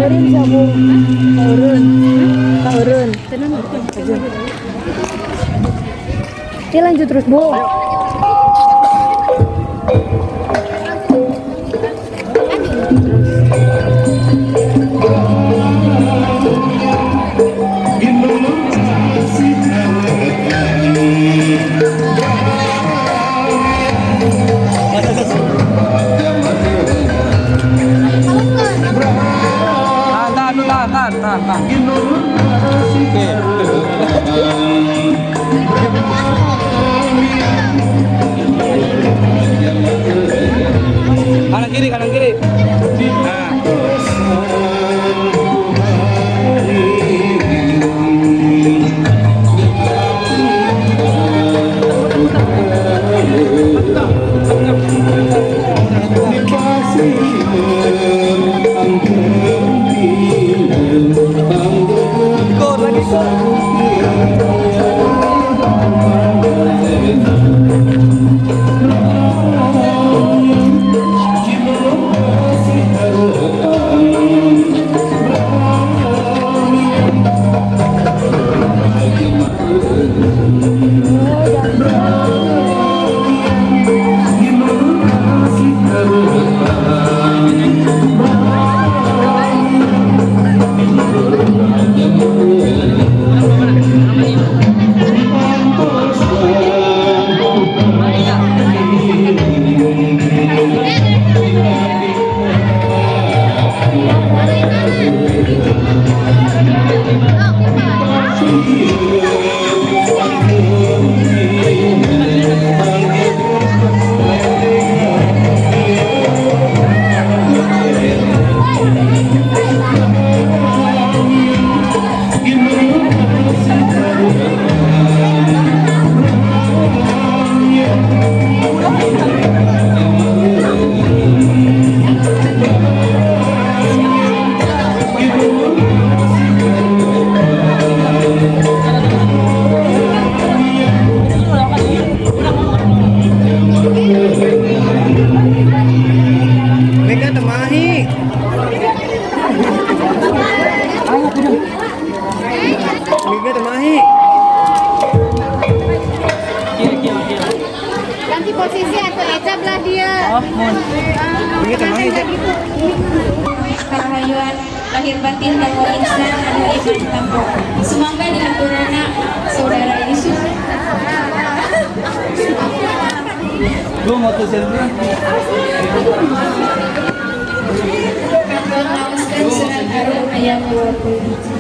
Dari sabung kaurun. Kaurun. Oke, lanjut terus, Bu. Tahan. Kanan kiri. Nah. Ikut lagi. Ganti posisi atau Eca belah dia. Oh, mohon. Ini tengah aja. Karahayuan lahir batin tanpa insan anu iman tampo. Sumangga di haturana saudara Yesus. Gue mau tuh selfie. Menauskan surat Ar-Rum ayat 20.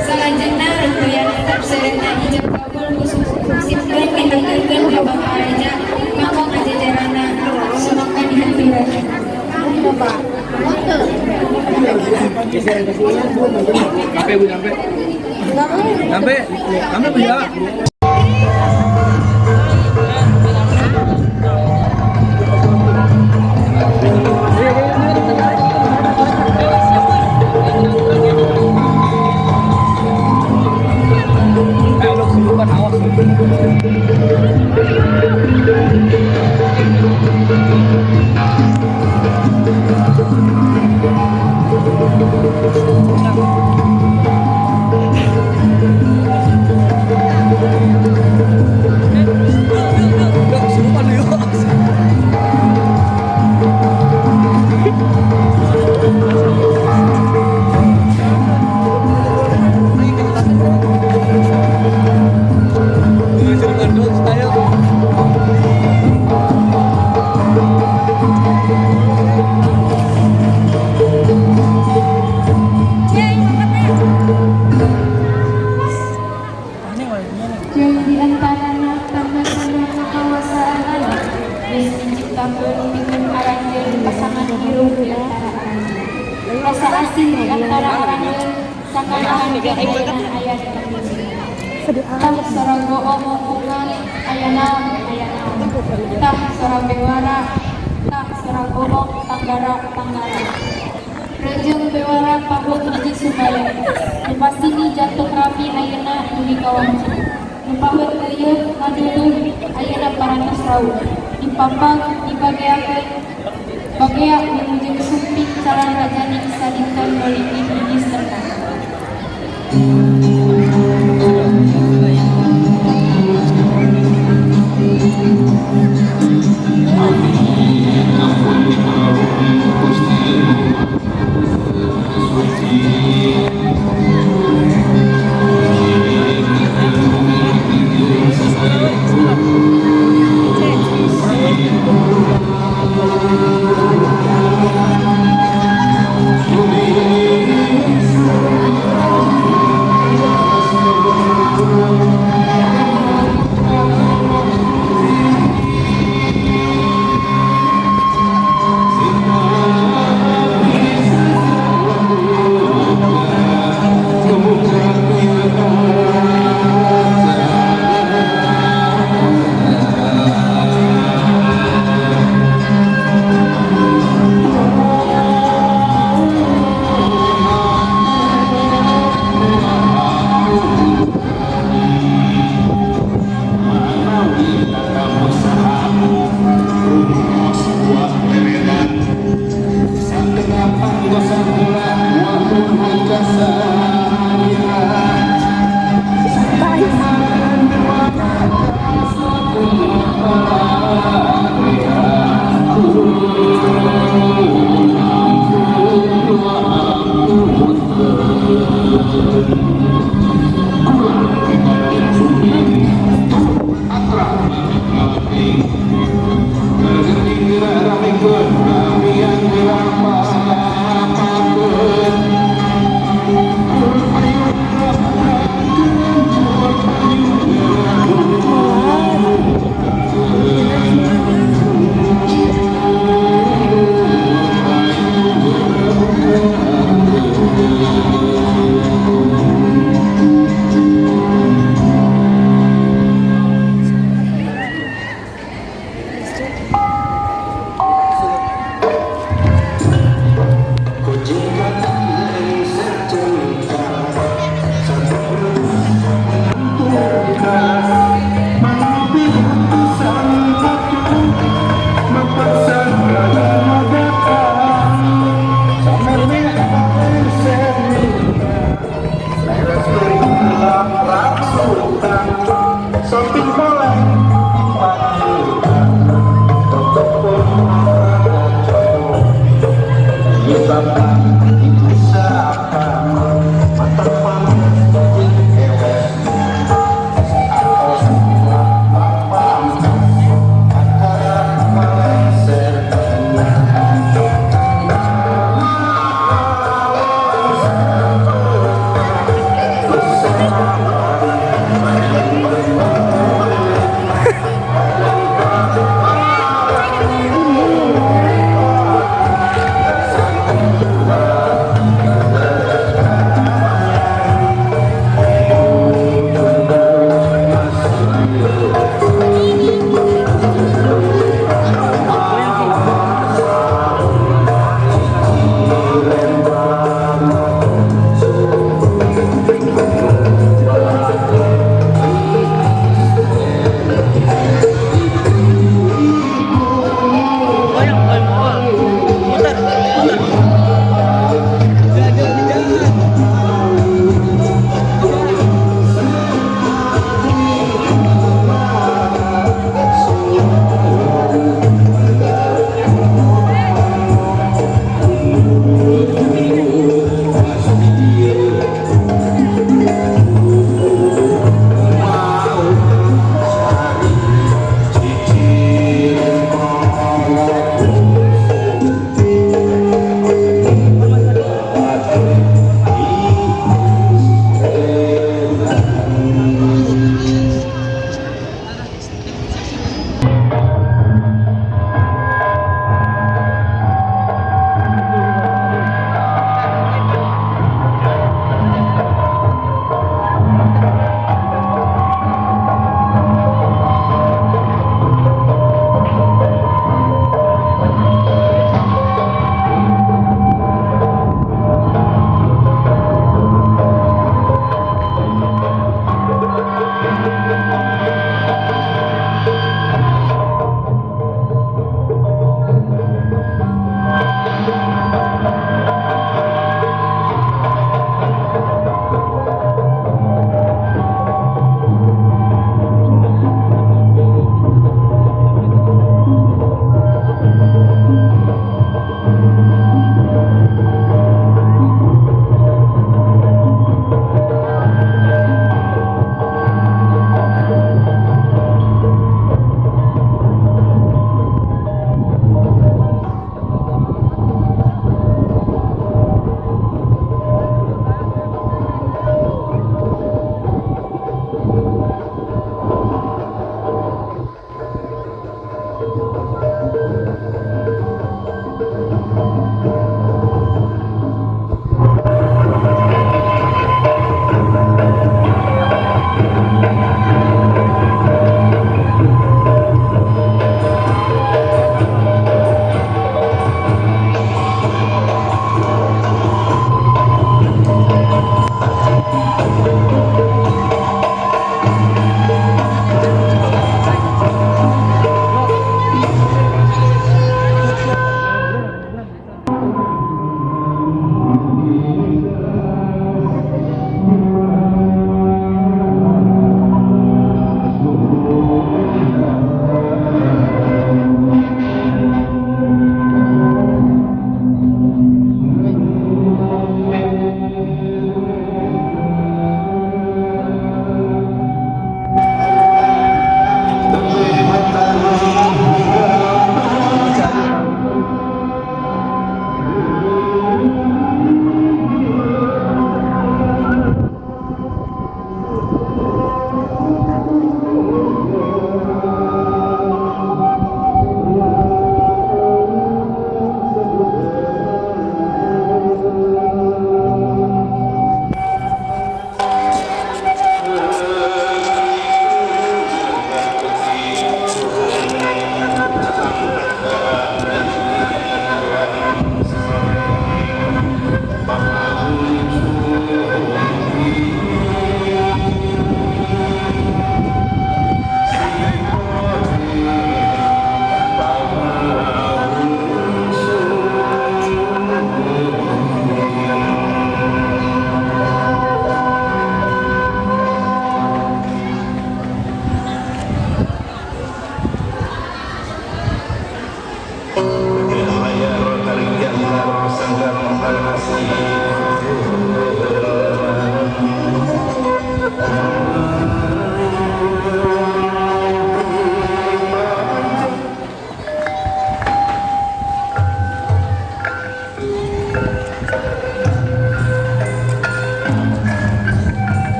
Selanjutnya rangkaian tetap serena ijab kabul khusus simpul pinangkeun Babang Areja mangkong ajajarana sumangga di hatiran. Sampai Bu ya. Awas. basa asing di antara orang lain sakanahan ayanan ayat tah sarang omo bungan ayanaon tah sarang bewara tah sarang omo tanggara Rejeng bewara pahut uji subaya Nupasini jantung rapi ayana dugi kawanci Nupahut teuyeut ngaduluh ayana parantos rau Dipapang dibageakeun bagea minujeng sumpit caran rajaning sadinten boliki bibis ternak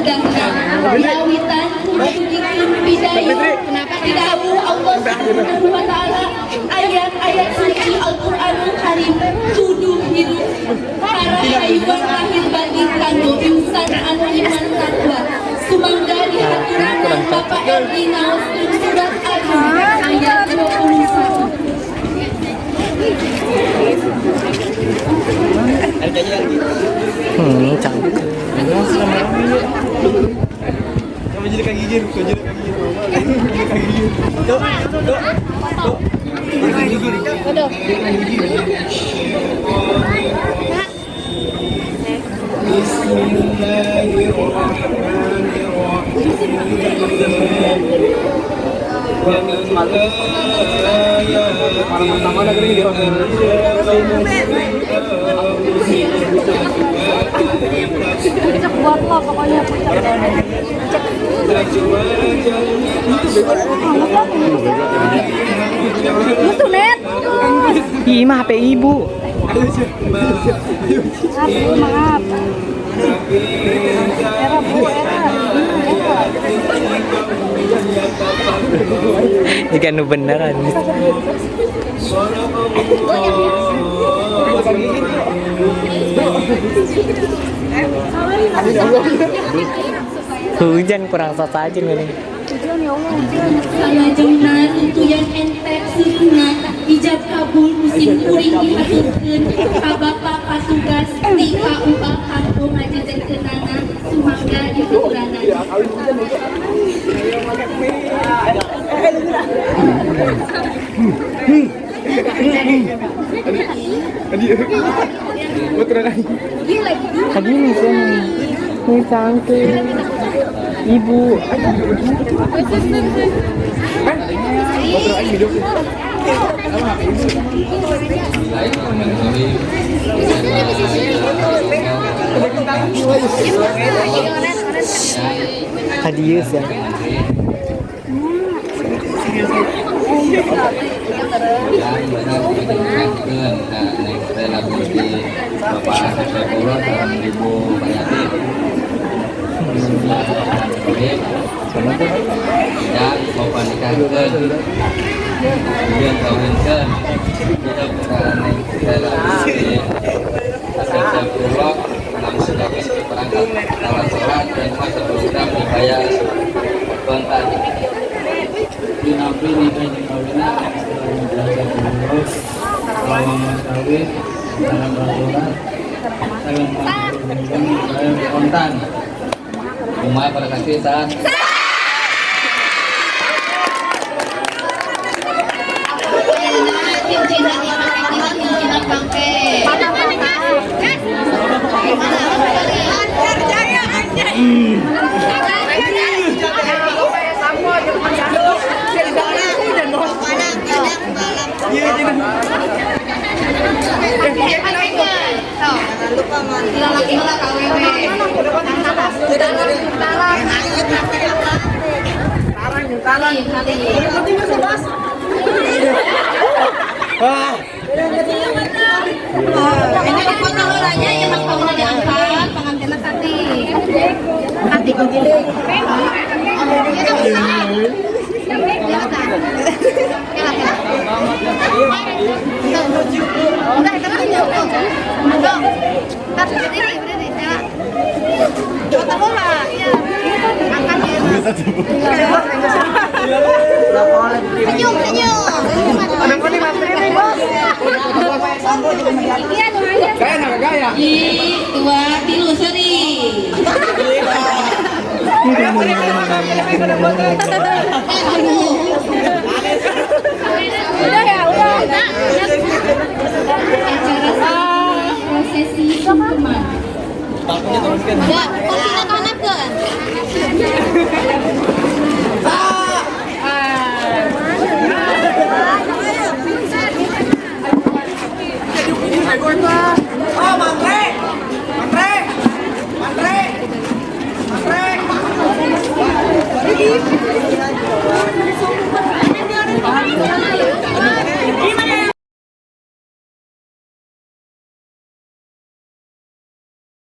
udangna wiawitan kudu pidayo pidawu Allah Subhanahu wa taala ayat-ayat suci Al-Qur'anul Karim kudu hirup para hayuan lahir batin kanggo insan anu iman takwa sumangga diaturan Bapak Erdi naos surat Al-Rum ayat 21. Cantik. Kamu jadi kaki gigi, kau jadi kaki gigi. Jadi kaki gigi. Dok. Jadi kaki gigi. Jadi kaki gigi. Buat lo pokoknya. Itu net. Ih, mah HP ibu. Maaf. Era bu, era. Jika nu beneran. Hujan kurang sasajen gini. Salajengna tuntuyan entek sirna ijab kabul musim kuring dihaturkeun ka Bapak Patugas ti KUA Kampung ngajejenkeunana sumangga dituturana. Tadi nih sih. Ini cantik. Ibu. Hadius ya. Dan mau panikahkeun kemudian kawinkeun kita bukan dalam astagfirullah langsung habis berangkat lewat sholat dan masa program dibayar kontak dinampi nikah di kawinan belajar dulu selama kawin dalam bersolat saya kontan rumah pada kasih saat Ini dipotong ulangnya, ya mas mau diangkat, pengantinnya tadi. Tadi kugiling. Udah, karena jauh. Berdiri, Stella. Potong bola, iya. Angkat ya. Senyum. Gaya. Tua tilu seri. Udah. Prosesi sungkeman. Takutnya teruskan. Enggak, kok kita kanak kan? Mantre.